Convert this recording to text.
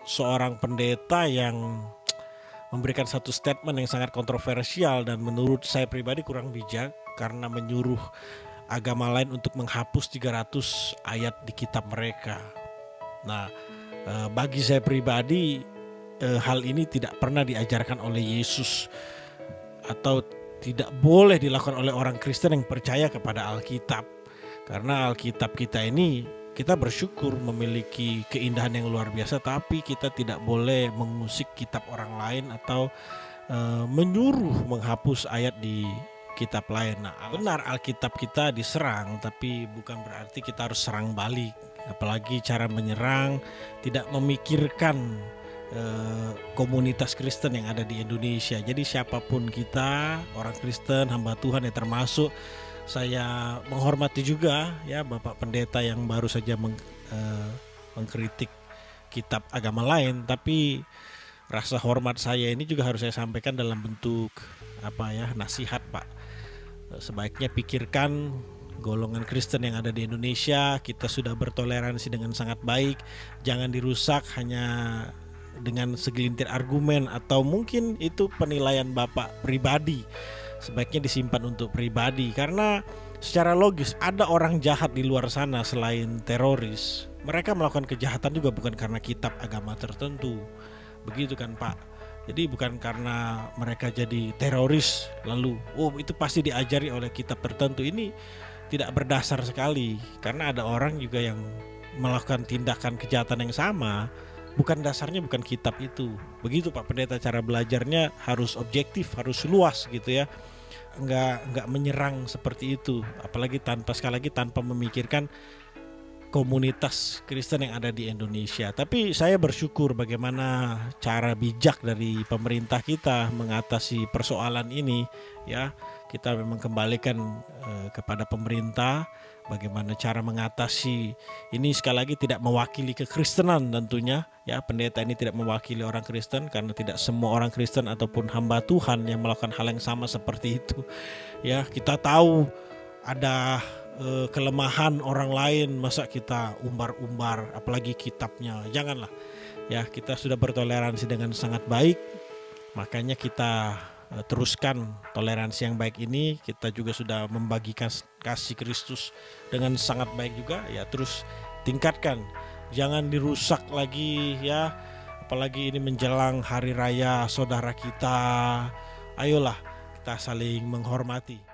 seorang pendeta yang memberikan satu statement yang sangat kontroversial dan menurut saya pribadi kurang bijak karena menyuruh agama lain untuk menghapus 300 ayat di kitab mereka. Nah, bagi saya pribadi hal ini tidak pernah diajarkan oleh Yesus atau tidak boleh dilakukan oleh orang Kristen yang percaya kepada Alkitab. Karena Alkitab kita ini, kita bersyukur memiliki keindahan yang luar biasa, tapi kita tidak boleh mengusik kitab orang lain atau menyuruh menghapus ayat di kitab lain. Nah, benar Alkitab kita diserang, tapi bukan berarti kita harus serang balik. Apalagi cara menyerang tidak memikirkan komunitas Kristen yang ada di Indonesia. Jadi siapapun kita, orang Kristen, hamba Tuhan yang termasuk saya menghormati juga ya Bapak Pendeta yang baru saja mengkritik kitab agama lain, tapi rasa hormat saya ini juga harus saya sampaikan dalam bentuk nasihat, Pak. Sebaiknya pikirkan golongan Kristen yang ada di Indonesia, kita sudah bertoleransi dengan sangat baik, jangan dirusak hanya dengan segelintir argumen atau mungkin itu penilaian Bapak pribadi. Sebaiknya disimpan untuk pribadi, karena secara logis ada orang jahat di luar sana selain teroris. Mereka melakukan kejahatan juga bukan karena kitab agama tertentu. Begitu kan Pak? Jadi bukan karena mereka jadi teroris lalu itu pasti diajari oleh kitab tertentu. Ini tidak berdasar sekali, karena ada orang juga yang melakukan tindakan kejahatan yang sama, bukan dasarnya bukan kitab itu. Begitu Pak Pendeta, cara belajarnya harus objektif, harus luas gitu ya. Enggak menyerang seperti itu, apalagi sekali lagi tanpa memikirkan komunitas Kristen yang ada di Indonesia. Tapi saya bersyukur bagaimana cara bijak dari pemerintah kita mengatasi persoalan ini ya. Kita memang kembalikan kepada pemerintah bagaimana cara mengatasi ini. Sekali lagi tidak mewakili kekristenan tentunya ya, pendeta ini tidak mewakili orang Kristen karena tidak semua orang Kristen ataupun hamba Tuhan yang melakukan hal yang sama seperti itu ya. Kita tahu ada kelemahan orang lain, masa kita umbar-umbar apalagi kitabnya, janganlah ya. Kita sudah bertoleransi dengan sangat baik, makanya kita teruskan toleransi yang baik ini. Kita juga sudah membagikan kasih Kristus dengan sangat baik juga ya, terus tingkatkan, jangan dirusak lagi ya, apalagi ini menjelang hari raya saudara kita. Ayolah kita saling menghormati.